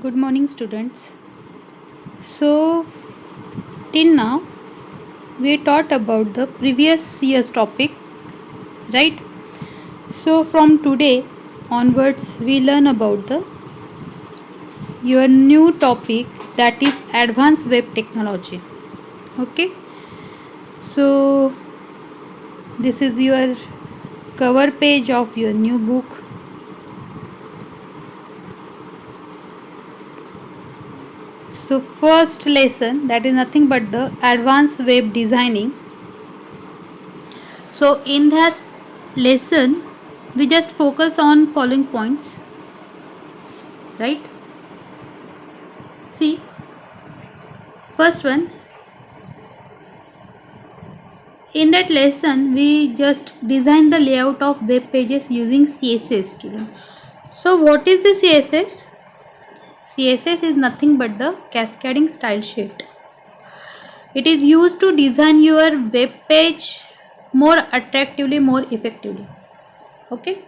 Good morning, students. So, till now, we taught about the previous year's topic, right? So, from today onwards, we learn about the your new topic, that is advanced web technology. Okay. So, this is your cover page of your new book. So, first lesson, that is nothing but the advanced web designing. So in this lesson we just focus on following points, right? See, first one, in that lesson we just design the layout of web pages using CSS, student. So what is the CSS? CSS is nothing but the cascading style sheet. It is used to design your web page more attractively, more effectively. Okay,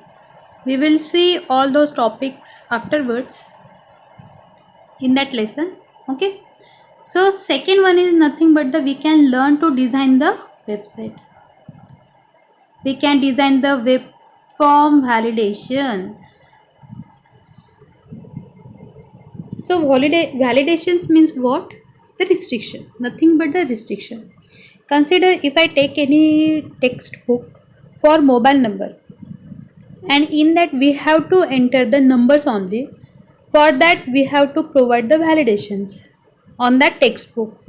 we will see all those topics afterwards in that lesson. Okay, so second one is nothing but we can learn to design the website. We can design the web form validation. So validations means what? The restriction, nothing but the restriction. Consider if I take any textbook for mobile number, and in that we have to enter the numbers only. For that we have to provide the validations on that textbook.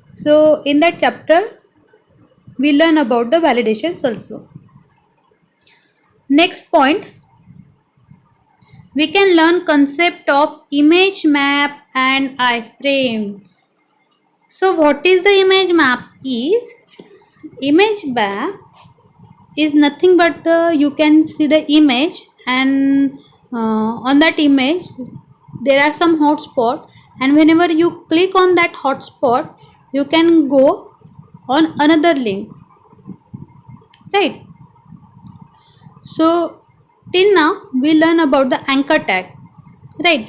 So in that chapter we learn about the validations also. Next point, we can learn concept of image map and iframe. So what is the image map? Image map is nothing but you can see the image, and on that image there are some hotspot, and whenever you click on that hotspot you can go on another link, right? So till now we learn about the anchor tag, right?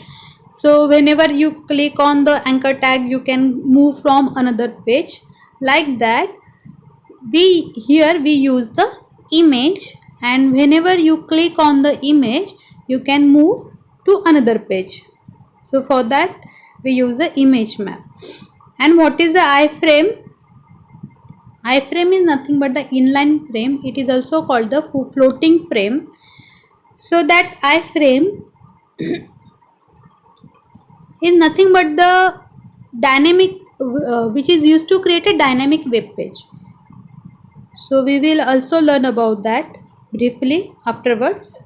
So whenever you click on the anchor tag you can move from another page. Like that, we use the image, and whenever you click on the image you can move to another page. So for that we use the image map. And what is the iframe? Iframe is nothing but the inline frame. It is also called the floating frame. So that iframe is nothing but the dynamic which is used to create a dynamic web page. So we will also learn about that briefly afterwards.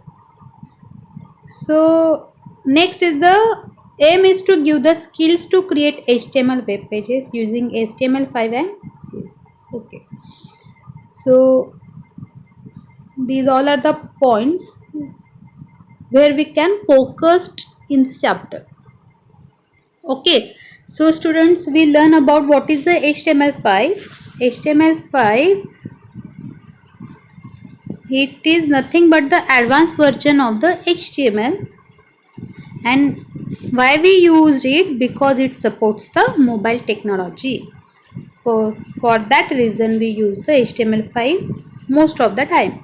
So next is the aim is to give the skills to create HTML web pages using HTML5 and CSS. Okay. So these all are the points where we can focus in this chapter. Okay, so students, we learn about what is the HTML5. HTML5, it is nothing but the advanced version of the HTML. And why we used it? Because it supports the mobile technology. For that reason we use the HTML5 most of the time.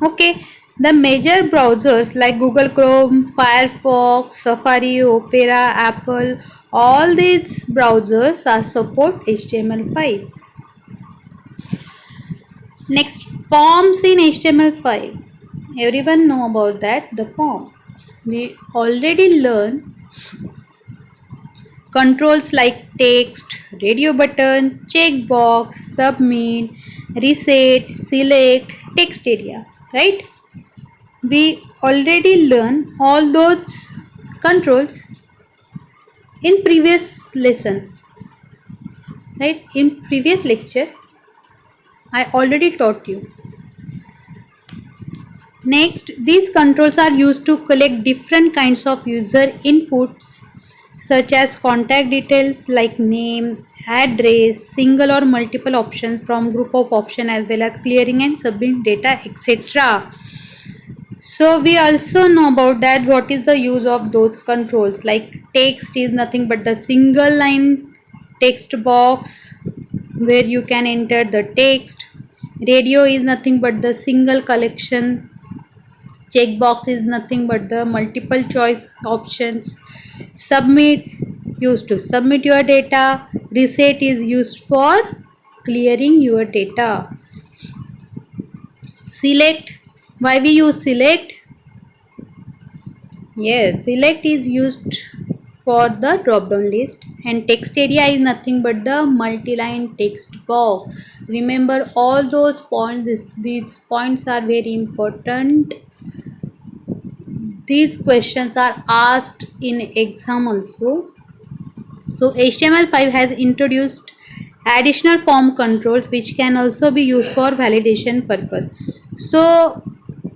Okay, the major browsers like Google Chrome, Firefox, Safari, Opera, Apple, all these browsers are support HTML5. Next, forms in HTML5. Everyone know about that, the forms. We already learned controls like text, radio button, checkbox, submit, reset, select, text area, right? We already learned all those controls in previous lesson, right? In previous lecture I already taught you. Next, these controls are used to collect different kinds of user inputs such as contact details like name, address, single or multiple options from group of options, as well as clearing and submitting data, etc. So we also know about that what is the use of those controls, like text is nothing but the single line text box where you can enter the text. Radio is nothing but the single collection. Checkbox is nothing but the multiple choice options. Submit used to submit your data. Reset is used for clearing your data. Select, why we use select? Yes, select is used for the drop down list, and text area is nothing but the multi-line text box. Remember all those points, these points are very important. These questions are asked in exam also. So HTML5 has introduced additional form controls which can also be used for validation purpose. So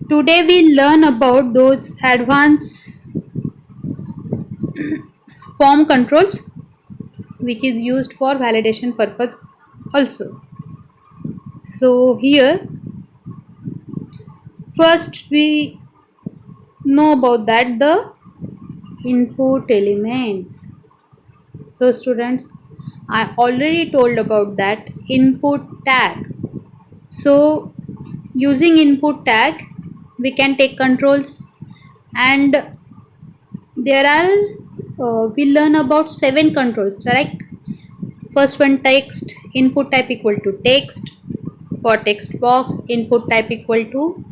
today we learn about those advanced form controls which is used for validation purpose also. So here first we know about that the input elements. So students, I already told about that input tag. So using input tag we can take controls, and there are we learn about 7 controls, like first one text, input type equal to text. For text box, input type equal to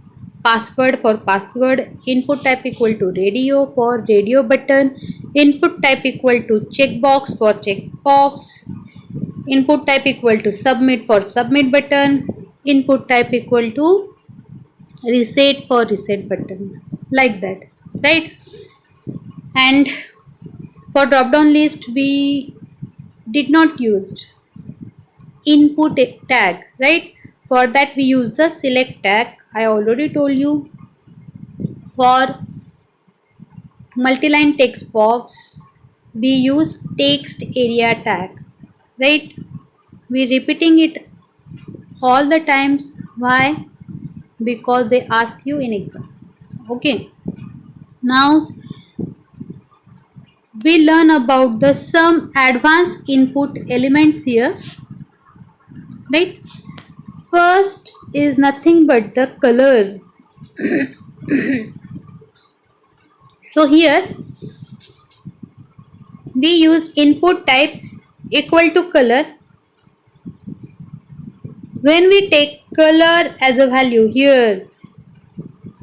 password. For password, input type equal to radio. For radio button, input type equal to checkbox. For checkbox, input type equal to submit. For submit button, input type equal to reset. For reset button, like that, right? And for drop down list we did not used input tag, right? For that we use the select tag. I already told you. For multi-line text box we use text area tag, right? We repeating it all the times. Why? Because they ask you in exam. Okay, now we learn about the some advanced input elements here, right? First is nothing but the color. So here we use input type equal to color. When we take color as a value here,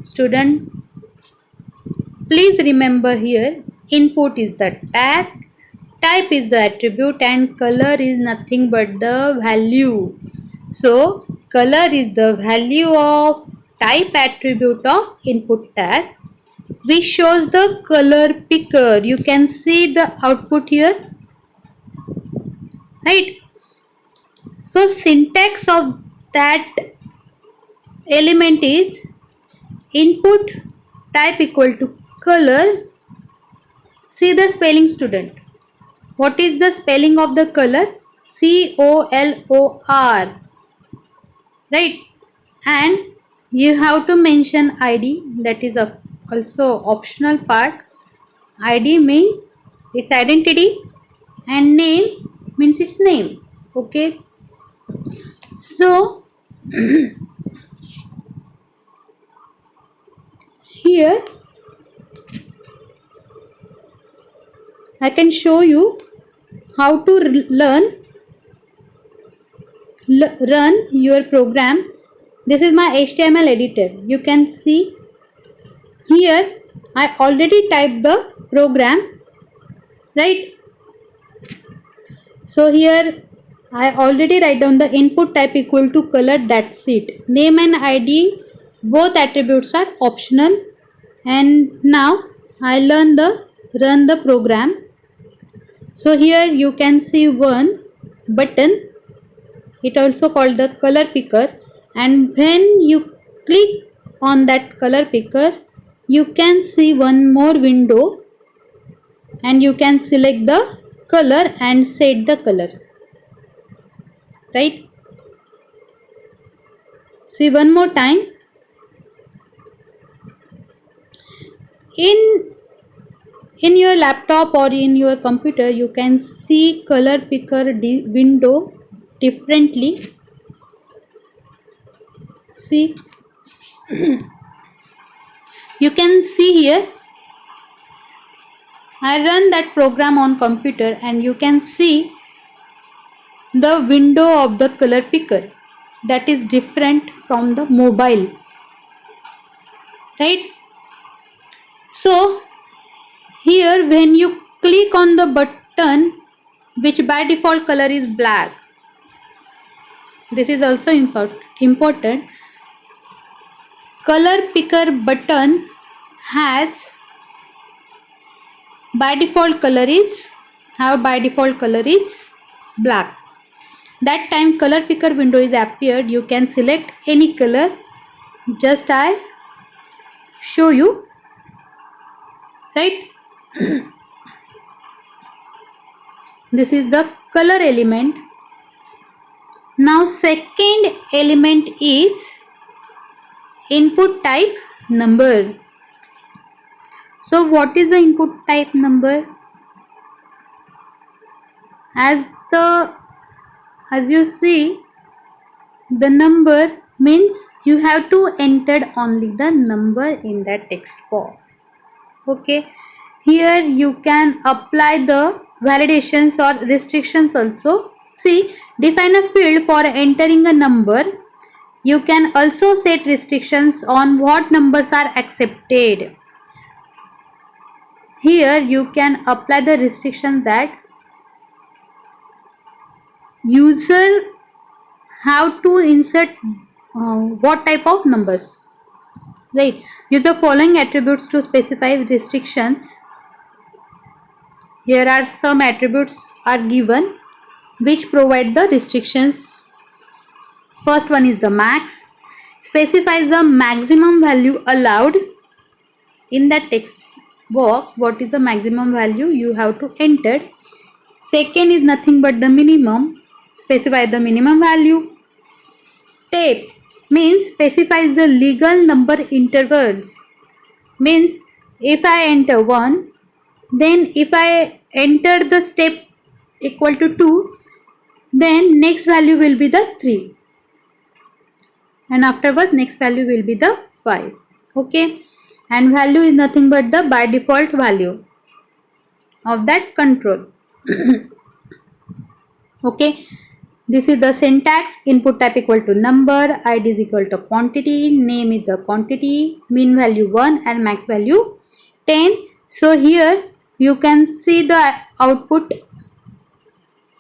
student, please remember here input is the tag, type is the attribute, and color is nothing but the value. So color is the value of type attribute of input tag, which shows the color picker. You can see the output here, right? So syntax of that element is input type equal to color. See the spelling, student. What is the spelling of the color? COLOR, right? And you have to mention ID, that is also optional part. ID means its identity and name means its name. Okay, so here I can show you how to run your program. This is my HTML editor. You can see here I already typed the program, right? So here I already write down the input type equal to color, that's it. Name and ID both attributes are optional, and now I run the program. So here you can see one button, it also called the color picker, and when you click on that color picker you can see one more window and you can select the color and set the color, right? See one more time. in in your laptop or in your computer, you can see color picker window differently. See, you can see here, I run that program on computer and you can see the window of the color picker that is different from the mobile, right? So here when you click on the button, which by default color is black, this is also important. Color picker button has by default color is black. That time color picker window is appeared. You can select any color. Just I show you, right? This is the color element. Now second element is input type number. So what is the input type number? As you see, the number means you have to enter only the number in that text box. Okay, here you can apply the validations or restrictions also. See, define a field for entering a number. You can also set restrictions on what numbers are accepted. Here you can apply the restriction that user have to insert what type of numbers, right? Use the following attributes to specify restrictions. Here are some attributes are given which provide the restrictions. First one is the max. Specifies the maximum value allowed in that text box. What is the maximum value you have to enter? Second is nothing but the minimum. Specify the minimum value. Step means specifies the legal number intervals. Means if I enter 1, then if I enter the step equal to 2, then next value will be the 3, and afterwards next value will be the 5. Okay, and value is nothing but the by default value of that control. Okay, this is the syntax. Input type equal to number, id is equal to quantity, name is the quantity, min value 1 and max value 10. So here you can see the output.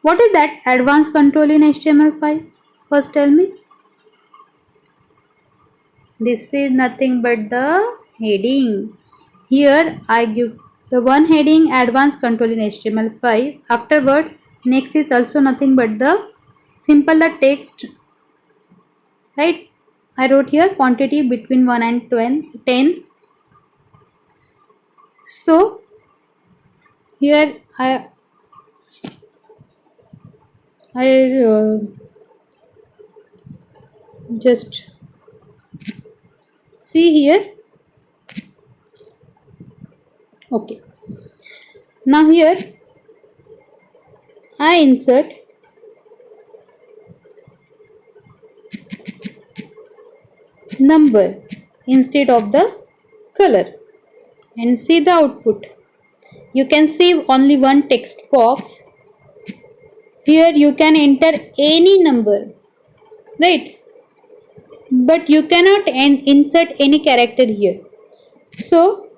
What is that advanced control in HTML5? First tell me. This is nothing but the heading. Here I give the one heading advanced control in HTML5. Afterwards next is also nothing but the simple the text, right? I wrote here quantity between 1 and 10. So here I just see here. Okay, now here I insert number instead of the color and see the output. You can see only one text box. Here you can enter any number, right? But you cannot insert any character here. So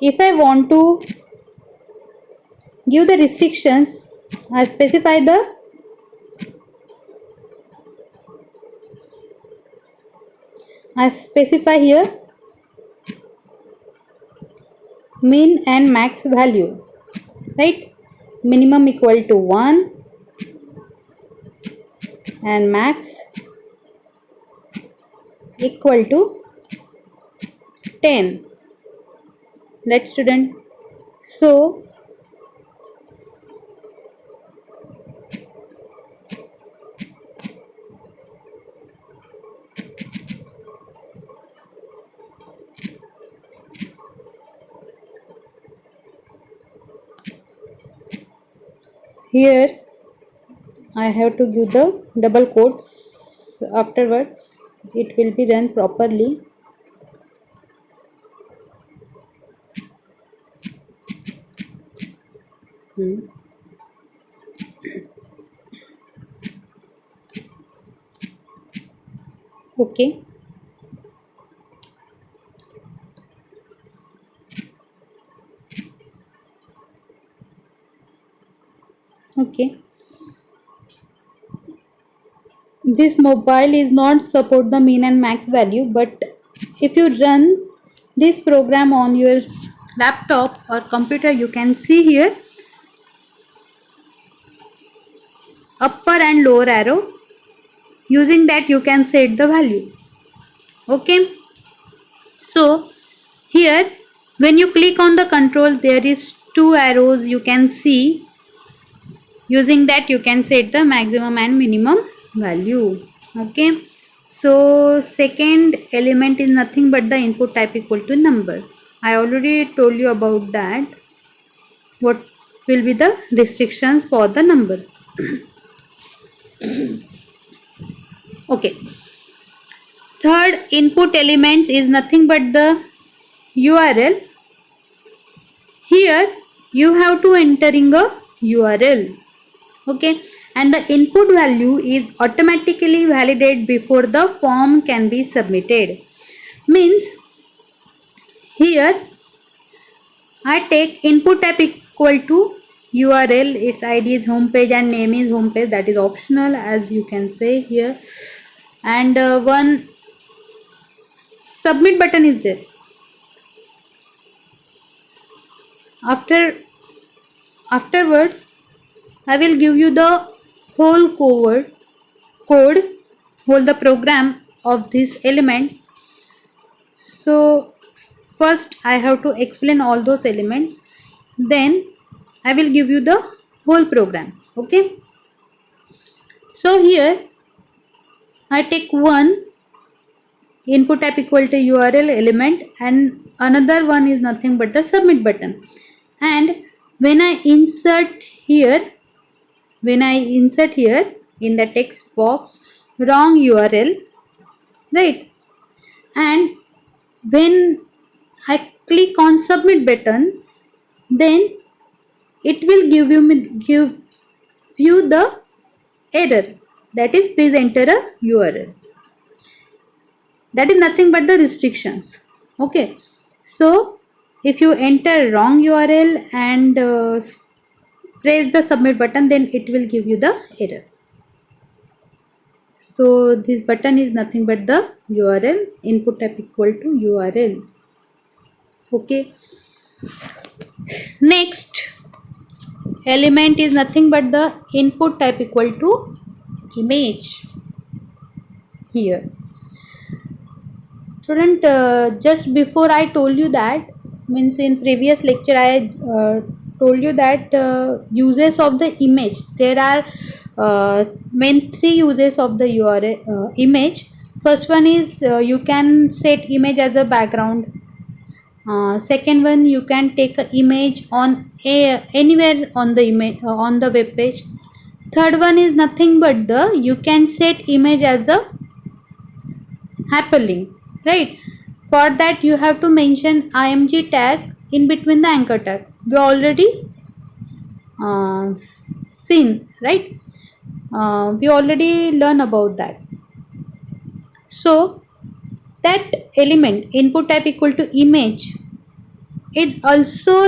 if I want to give the restrictions, I specify here min and max value, right? Minimum equal to 1 and max equal to 10, right student? So Here I have to give the double quotes. Afterwards it will be run properly. Okay. Okay. This mobile is not support the min and max value, but if you run this program on your laptop or computer, you can see here upper and lower arrow. Using that you can set the value. Okay. So here when you click on the control, there is two arrows you can see. Using that you can set the maximum and minimum value. Okay. So second element is nothing but the input type equal to number. I already told you about that. What will be the restrictions for the number? Okay. Third input elements is nothing but the URL. Here you have to entering a URL. Okay, and the input value is automatically validated before the form can be submitted. Means here I take input type equal to URL, its ID is homepage and name is homepage, that is optional as you can say here, and one submit button is there. Afterwards I will give you the whole whole the program of these elements. So first I have to explain all those elements, then I will give you the whole program. Okay. So here I take one input type equal to URL element and another one is nothing but the submit button. And when I insert here in the text box wrong URL, right, and when I click on submit button, then it will give you the error, that is please enter a URL. That is nothing but the restrictions. Okay, so if you enter wrong URL and press the submit button, then it will give you the error. So this button is nothing but the URL, input type equal to URL. Okay. Next element is nothing but the input type equal to image. Here student, just before I told you that, means in previous lecture I told you that uses of the image, there are main three uses of the URL image. First one is you can set image as a background. Second one, you can take an image on anywhere on the image on the web page. Third one is nothing but the you can set image as a hyperlink, right? For that you have to mention img tag in between the anchor tag. We already seen, right? We already learn about that. So that element input type equal to image is also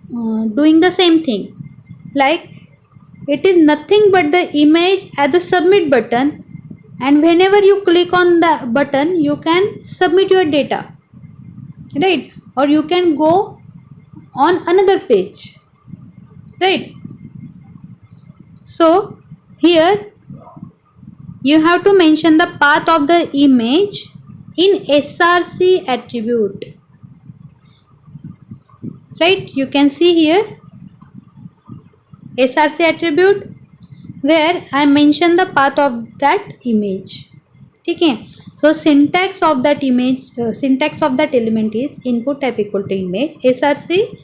doing the same thing, like it is nothing but the image at the submit button, and whenever you click on the button you can submit your data, right, or you can go on another page, right? So here you have to mention the path of the image in src attribute, right? You can see here src attribute where I mention the path of that image. Okay, so syntax of that image, syntax of that element is input type equal to image, src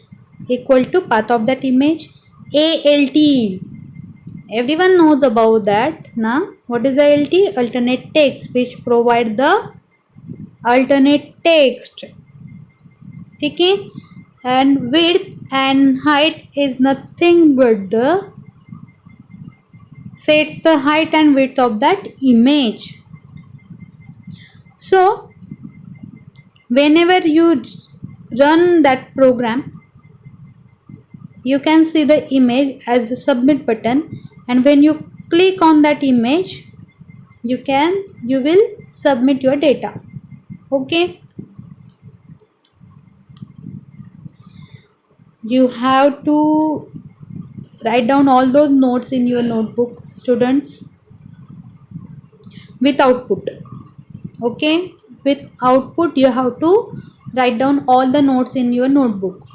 equal to path of that image, alt Everyone knows about that. Now, what is the ALT? Alternate text, which provide the alternate text. Okay, and width and height is nothing but the sets the height and width of that image. So whenever you run that program, you can see the image as a submit button, and when you click on that image, you will submit your data. Okay, you have to write down all those notes in your notebook, students, with output. Okay, with output you have to write down all the notes in your notebook.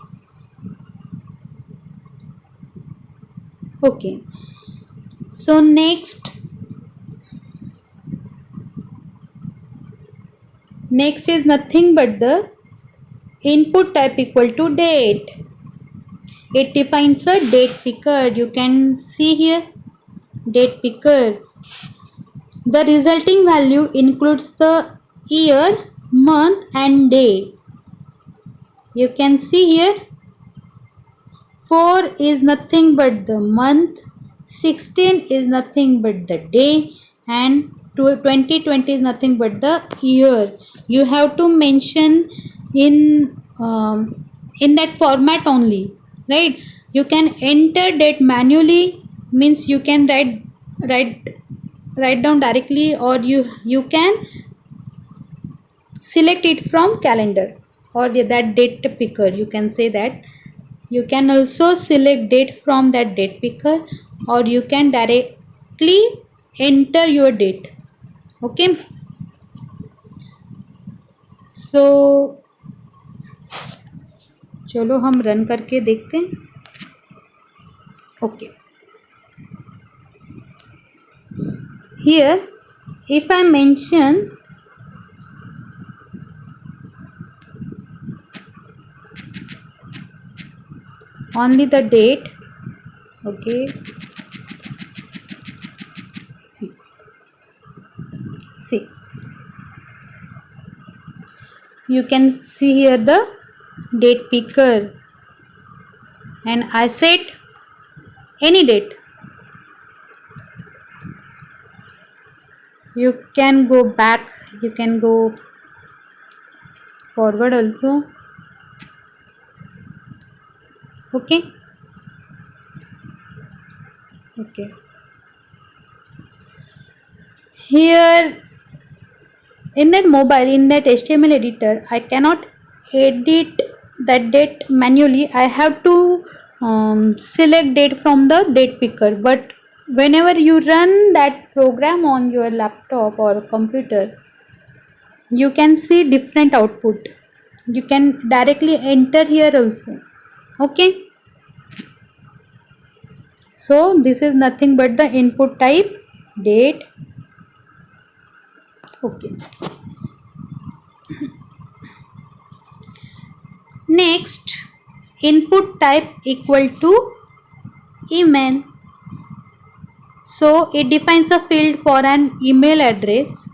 Okay, so next is nothing but the input type equal to date. It defines a date picker. You can see here date picker. The resulting value includes the year, month and day. You can see here 4 is nothing but the month, 16 is nothing but the day, and 2020 is nothing but the year. You have to mention in that format only, right? You can enter date manually, means you can write down directly, or you can select it from calendar or that date picker. You can say that you can also select date from that date picker, or you can directly enter your date. Okay, so चलो हम run करके देखते हैं. Okay, here if I mention only the date, okay, see, you can see here the date picker, and I set any date. You can go back, you can go forward also. Okay, okay, here in that mobile, in that HTML editor, I cannot edit that date manually. I have to select date from the date picker. But whenever you run that program on your laptop or computer, you can see different output. You can directly enter here also. Okay, so this is nothing but the input type date. Okay, next, input type equal to email. So it defines a field for an email address.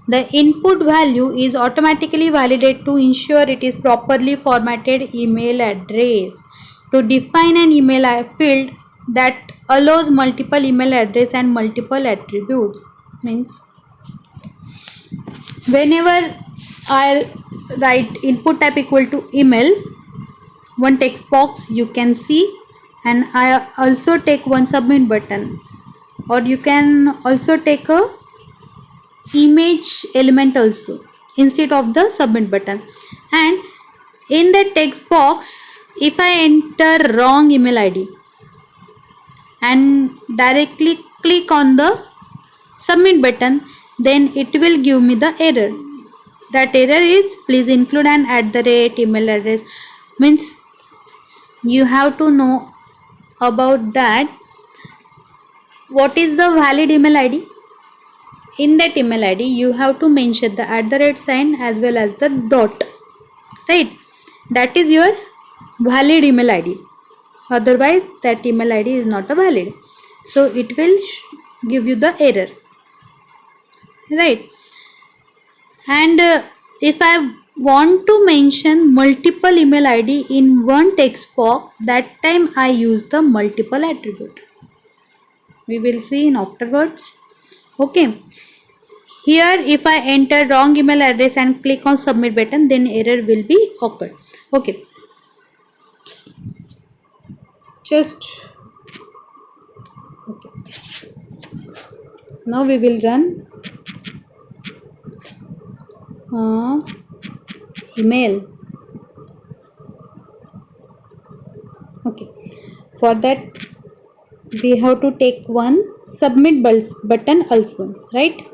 The input value is automatically validated to ensure it is properly formatted email address. To define an email field that allows multiple email address and multiple attributes, means whenever I write input type equal to email, one text box you can see, and I also take one submit button, or you can also take a image element also instead of the submit button. And in the text box, if I enter wrong email ID and directly click on the submit button, then it will give me the error. That error is please include an @ email address. Means you have to know about that. What is the valid email ID? In that email ID, you have to mention the @ sign as well as the dot, right? That is your valid email ID. Otherwise, that email ID is not a valid. So it will give you the error, right? And if I want to mention multiple email id in one text box, that time I use the multiple attribute. We will see in afterwards. Okay, here if I enter wrong email address and click on submit button, then error will be occurred. Okay, just okay. Now we will run email. Okay, for that we have to take one submit button also, right?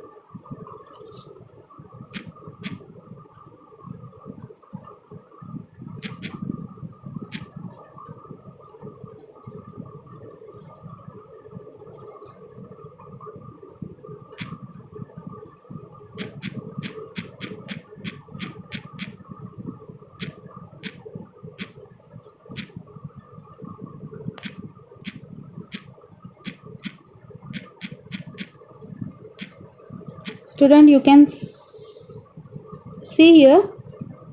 Student, you can see here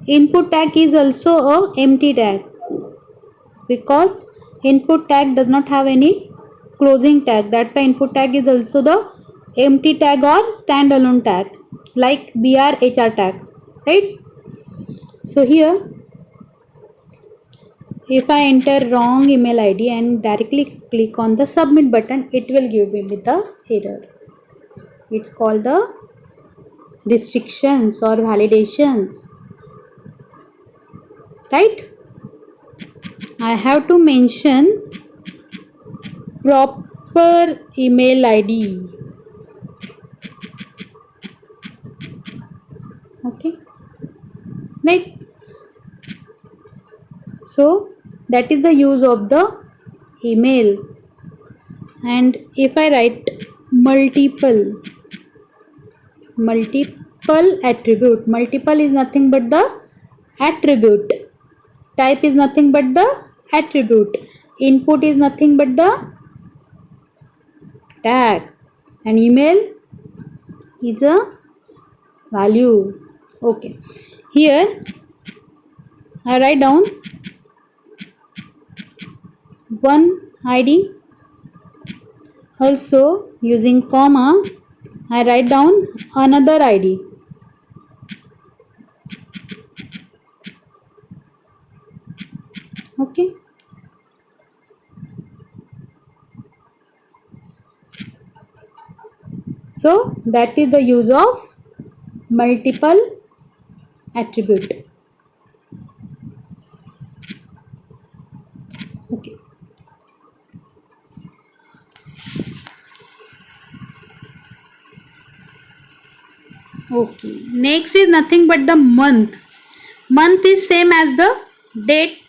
input tag is also a empty tag, because input tag does not have any closing tag. That's why input tag is also the empty tag or standalone tag, like br hr tag, right? So here if I enter wrong email id and directly click on the submit button, it will give me the error. It's called the restrictions or validations, right? I have to mention proper email id. Okay, right? So that is the use of the email. And if I write multiple attribute, multiple is nothing but the attribute, type is nothing but the attribute, input is nothing but the tag, and email is a value. Okay, here I write down one id, also using comma I write down another id. Okay, so that is the use of multiple attribute. Okay, okay, next is nothing but the month. Month is same as the date.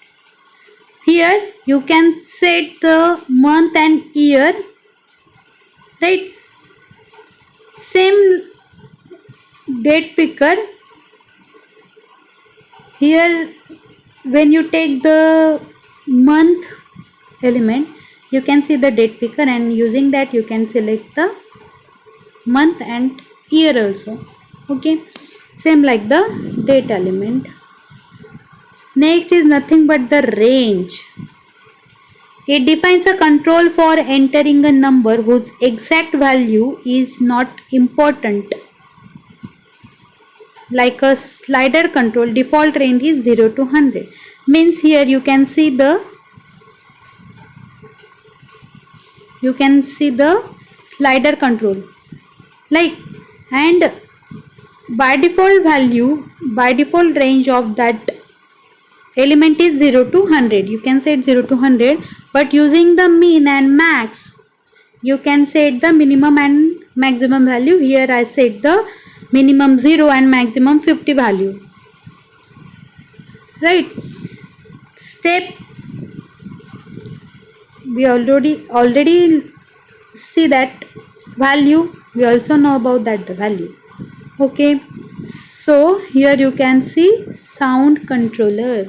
Here you can set the month and year, right? Same date picker. Here when you take the month element, you can see the date picker, and using that you can select the month and year also. Okay, same like the date element. Next is nothing but the range. It defines a control for entering a number whose exact value is not important. Like a slider control, default range is 0 to 100. Means here you can see the slider control, like, and by default range of that element is 0 to 100. You can set 0 to 100, but using the mean and max you can set the minimum and maximum value. Here I set the minimum 0 and maximum 50 value, right? Step we already see that value, we also know about that the value. Okay, so here you can see sound controller.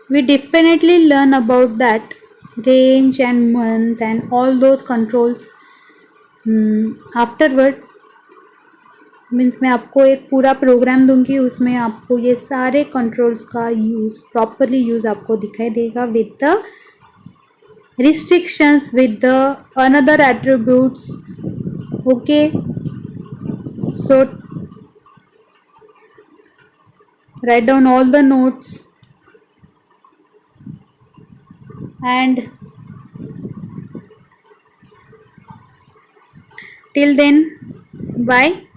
We definitely learn about that range and month and all those controls. Afterwards means मैं आपको एक पूरा programme दूंगी, उसमें आपको ये सारे controls का यूज़ प्रॉपरली यूज़ आपको दिखाई देगा with the restrictions, with the another attributes. Okay, so write down all the notes and till then bye.